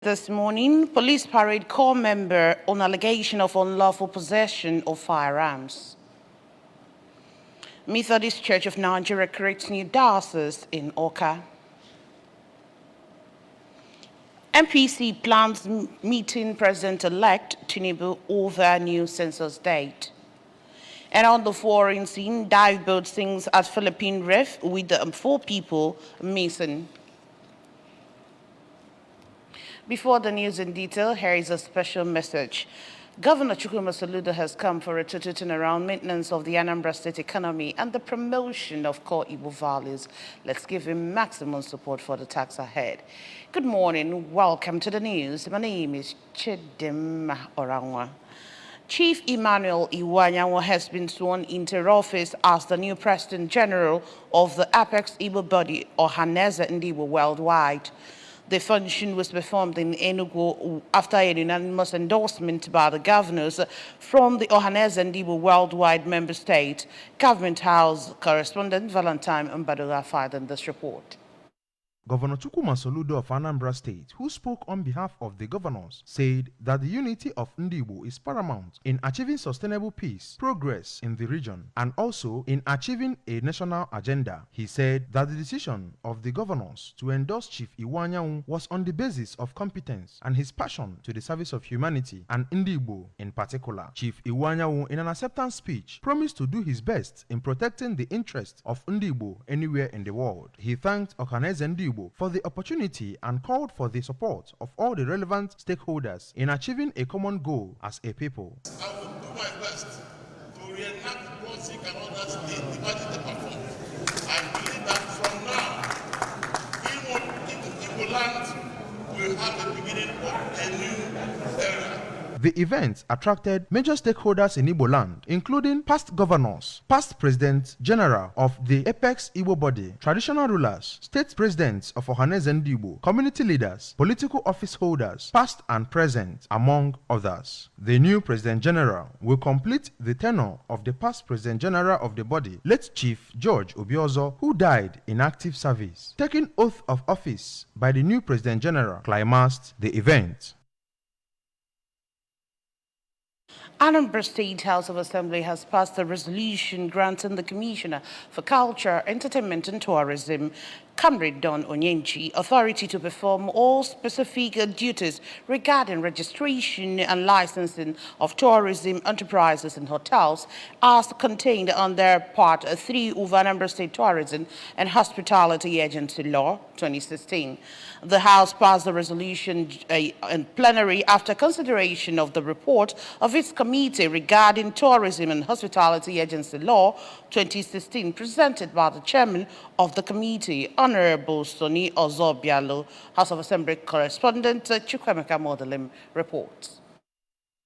This morning, police parade corps member on allegation of unlawful possession of firearms. Methodist Church of Nigeria creates new diocese in Awka. MPC plans meeting President-elect Tinubu over new census date. And on the foreign scene, dive boat sinks at Philippine Reef with 4 people missing. Before the news in detail, here is a special message. Governor Chukwuma Soludo has come for a total turnaround maintenance of the Anambra State economy and the promotion of core Igbo values. Let's give him maximum support for the task ahead. Good morning. Welcome to the news. My name is Chidem Orangwa. Chief Emmanuel Iwanyanwo has been sworn into office as the new President General of the Apex Igbo body, Ohaneze Ndibo Worldwide. The function was performed in Enugu after a unanimous endorsement by the governors from the Ohaneze Ndibo Worldwide member state. Government House correspondent Valentine Mbadoga filed in this report. Governor Chukwuma Soludo of Anambra State, who spoke on behalf of the governors, said that the unity of Ndibo is paramount in achieving sustainable peace, progress in the region, and also in achieving a national agenda. He said that the decision of the governors to endorse Chief Iwanyanwu was on the basis of competence and his passion to the service of humanity and Ndibo in particular. Chief Iwanyanwu, in an acceptance speech, promised to do his best in protecting the interests of Ndibo anywhere in the world. He thanked Ohaneze Ndibo for the opportunity and called for the support of all the relevant stakeholders in achieving a common goal as a people. I will do my best to reenact what he and others did, imagine the performance. I believe that from now, Igbo land will have the beginning of a new era. The event attracted major stakeholders in Igbo land, including past governors, past President General of the Apex Igbo body, traditional rulers, state presidents of Ohaneze Ndibo, community leaders, political office holders, past and present, among others. The new President General will complete the tenure of the past President General of the body, late Chief George Obiozo, who died in active service. Taking oath of office by the new President General climaxed the event. Anambra State House of Assembly has passed a resolution granting the Commissioner for Culture, Entertainment and Tourism, Comrade Don Onyenchi, authority to perform all specific duties regarding registration and licensing of tourism enterprises and hotels as contained under Part 3 of Anambra State Tourism and Hospitality Agency Law 2016. The House passed the resolution in plenary after consideration of the report of its committee regarding Tourism and Hospitality Agency Law 2016 presented by the chairman of the committee, Honorable Soni Ozobialo. House of Assembly correspondent Chukwemeka Modelim reports.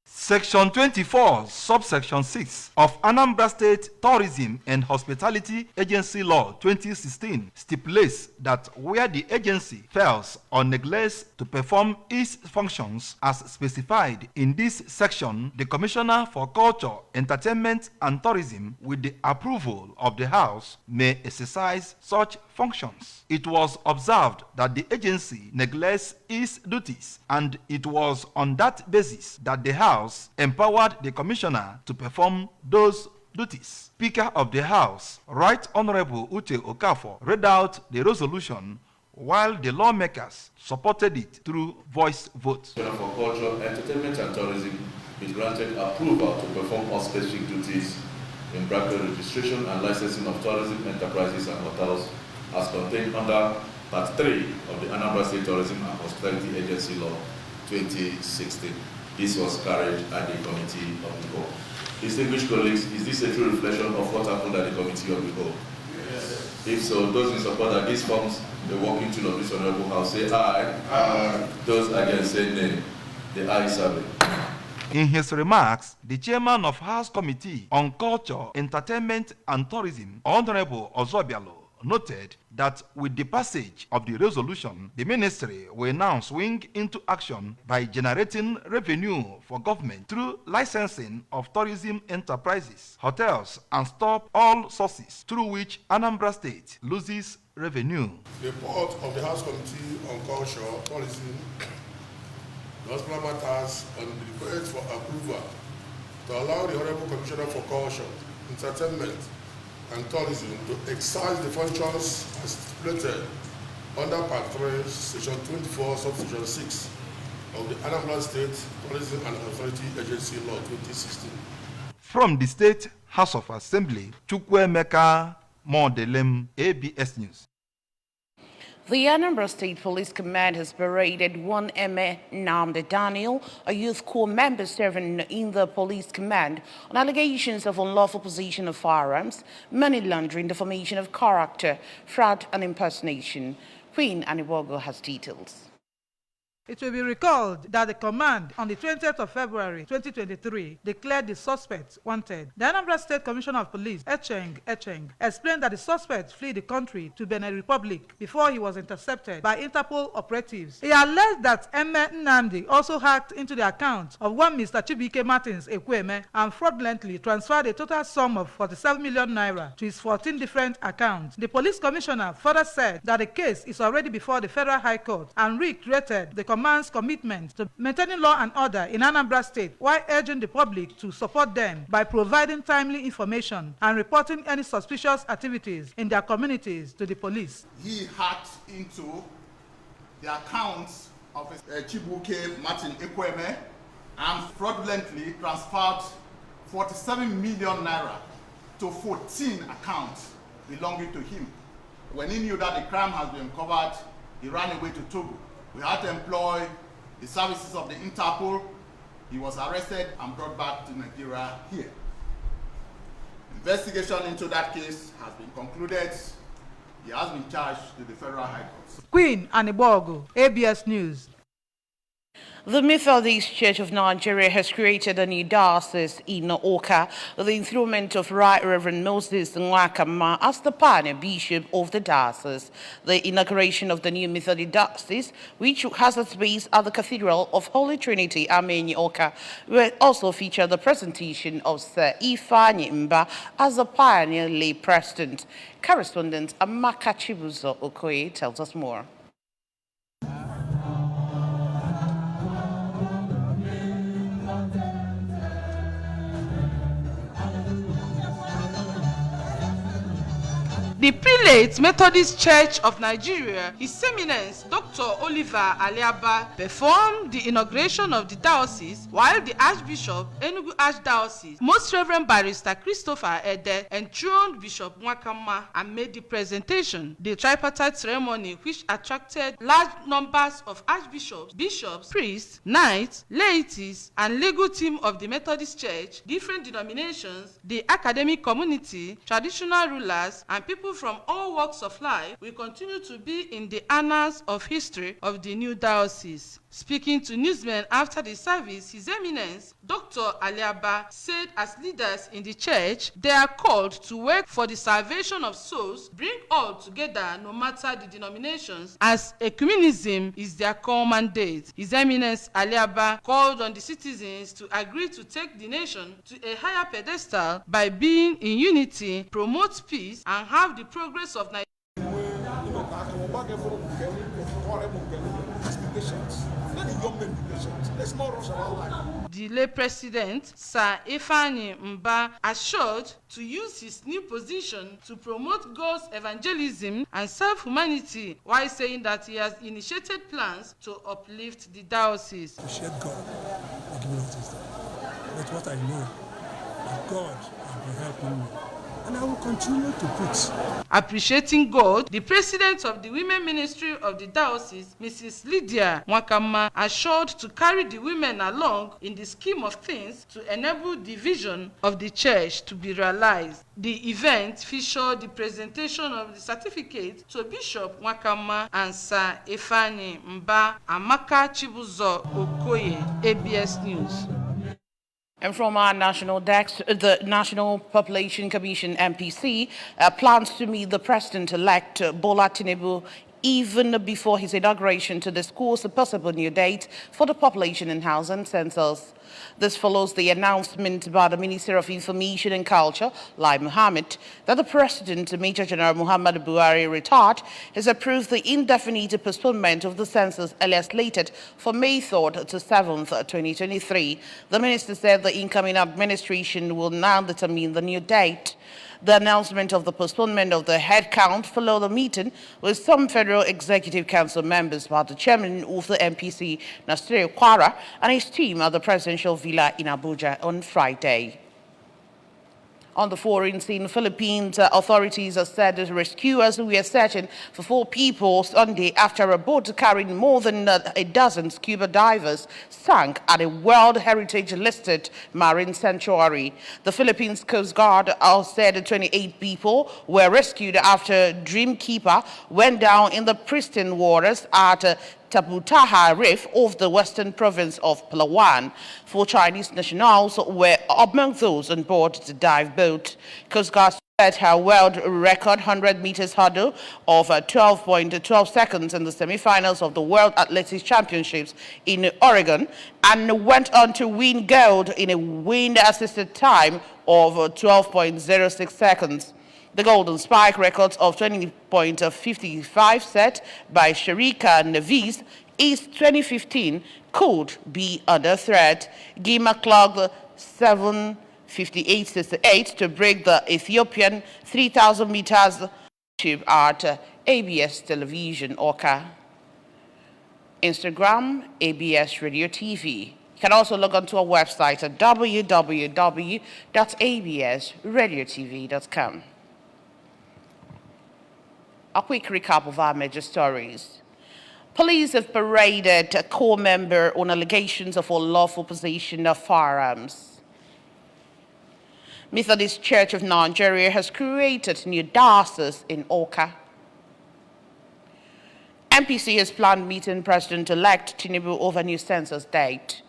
Section 24, subsection 6 of Anambra State Tourism and Hospitality Agency Law 2016 stipulates that where the agency fails or neglects to perform its functions as specified in this section, the Commissioner for Culture, Entertainment and Tourism, with the approval of the House, may exercise such functions. It was observed that the agency neglects its duties, and it was on that basis that the House empowered the Commissioner to perform those duties. Speaker of the House, Right Honorable Uche Okafor, read out the resolution while the lawmakers supported it through voice vote. For Culture, Entertainment and Tourism is granted approval to perform all specific duties in bracket registration and licensing of tourism enterprises and hotels as contained under Part 3 of the Anambra State Tourism and Hospitality Agency Law 2016. This was carried at the Committee of the Whole. Distinguished colleagues, is this a true reflection of what happened at the Committee of the Whole? Yes. If so, those in support that this forms the working tool of this Honorable House say aye. Aye. Those against say nay. The ayes have it. In his remarks, the chairman of House Committee on Culture, Entertainment and Tourism, Honorable Ozobialo, noted that with the passage of the resolution, the ministry will now swing into action by generating revenue for government through licensing of tourism enterprises, hotels, and stop all sources through which Anambra State loses revenue. The report of the House Committee on Culture, Tourism, the hospital matters and the request for approval to allow the Honorable Commissioner for Culture, Entertainment and Tourism to exercise the functions as stipulated under Part 3, Section 24, Subsection 6 of the Anambra State Tourism and Authority Agency Law 2016. From the State House of Assembly, Chukwuemeka Modelem, ABS News. The Anambra State Police Command has paraded one Eme Nnamdi Daniel, a youth corps member serving in the police command, on allegations of unlawful possession of firearms, money laundering, defamation of character, fraud, and impersonation. Queen Aniwogo has details. It will be recalled that the command on the 20th of February 2023 declared the suspect wanted. The Anambra State Commissioner of Police, Echeng, explained that the suspect fled the country to Benin Republic before he was intercepted by Interpol operatives. He alleged that Eme Nnamdi also hacked into the account of one Mr. Chibike Martins Ekweme and fraudulently transferred a total sum of 47 million naira to his 14 different accounts. The police commissioner further said that the case is already before the Federal High Court and reiterated the command's commitment to maintaining law and order in Anambra State while urging the public to support them by providing timely information and reporting any suspicious activities in their communities to the police. He hacked into the accounts of Chibuke Martin Ekweme and fraudulently transferred 47 million naira to 14 accounts belonging to him. When he knew that the crime has been covered, he ran away to Togo. We had to employ the services of the Interpol. He was arrested and brought back to Nigeria here. Investigation into that case has been concluded. He has been charged to the Federal High Court. Queen Anibogo, ABS News. The Methodist Church of Nigeria has created a new diocese in Oka with the enthronement of Right Reverend Moses Nwakama as the pioneer bishop of the diocese. The inauguration of the new Methodist diocese, which has its base at the Cathedral of Holy Trinity, Amenyi Oka, will also feature the presentation of Sir Ifeanyi Mba as the pioneer lay president. Correspondent Amaka Chibuzo Okoye tells us more. The Prelate Methodist Church of Nigeria, His Eminence Dr. Oliver Aliaba, performed the inauguration of the diocese, while the Archbishop, Enugu Archdiocese, Most Reverend Barrister Christopher Ede, enthroned Bishop Nwakama and made the presentation. The tripartite ceremony, which attracted large numbers of archbishops, bishops, priests, knights, laities, and legal team of the Methodist Church, different denominations, the academic community, traditional rulers, and people from all walks of life will continue to be in the annals of history of the new diocese. Speaking to newsmen after the service, His Eminence Dr. Aliaba said as leaders in the church, they are called to work for the salvation of souls, bring all together no matter the denominations, as ecumenism is their core mandate. His Eminence Aliaba called on the citizens to agree to take the nation to a higher pedestal by being in unity, promote peace, and have the progress of Nigeria. The lay president, Sir Ifeanyi Mba, assured to use his new position to promote God's evangelism and serve humanity, while saying that he has initiated plans to uplift the diocese. Appreciate God for giving us this time. That's what I know, that God has been helping me. And I will continue to preach. Appreciating God, the president of the Women Ministry of the Diocese, Mrs. Lydia Nwakama, assured to carry the women along in the scheme of things to enable the vision of the church to be realized. The event featured the presentation of the certificate to Bishop Nwakama and Sir Ifeanyi Mba. Amaka Chibuzo Okoye, ABS News. And from our national desk, the National Population Commission, NPC, plans to meet the President-elect Bola Tinubu even before his inauguration to discuss a possible new date for the population and housing census. This follows the announcement by the Minister of Information and Culture, Lai Mohammed, that the President, Major General Muhammadu Buhari, retired, has approved the indefinite postponement of the census earlier slated for May 3rd to 7th, 2023. The Minister said the incoming administration will now determine the new date. The announcement of the postponement of the head count followed a meeting with some Federal Executive Council members by the chairman of the MPC, Nasir Kwara, and his team at the presidential villa in Abuja on Friday. On the foreign scene, Philippines authorities have said that rescuers were searching for 4 people Sunday after a boat carrying more than a dozen scuba divers sank at a World Heritage listed marine sanctuary. The Philippines Coast Guard said 28 people were rescued after Dreamkeeper went down in the pristine waters at Tabutaha Reef of the western province of Palawan. 4 Chinese nationals were among those on board the dive boat. Coast Guard set her world record 100 meters hurdle of 12.12 seconds in the semi-finals of the World Athletics Championships in Oregon and went on to win gold in a wind-assisted time of 12.06 seconds. The golden spike record of 20.55 set by Sharika Nevis is 2015 could be under threat. Gima clocked 7:58.68 to break the Ethiopian 3,000 meters at ABS Television Orca. Instagram, ABS Radio TV. You can also log on to our website at www.absradiotv.com. A quick recap of our major stories. Police have paraded a core member on allegations of unlawful possession of firearms. Methodist Church of Nigeria has created new diocese in Awka. MPC has planned meeting President-elect Tinubu over new census date.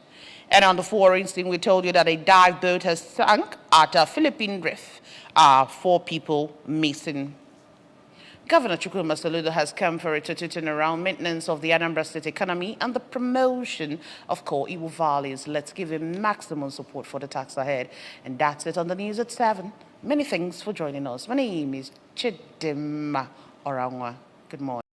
And on the foreign scene, we told you that a dive boat has sunk at a Philippine Reef. 4 people missing. Governor Chukwuma Soludo has come for a total turnaround, maintenance of the Anambra State economy, and the promotion of core Igbo values. Let's give him maximum support for the tax ahead. And that's it on the news at 7. Many thanks for joining us. My name is Chidima Orangwa. Good morning.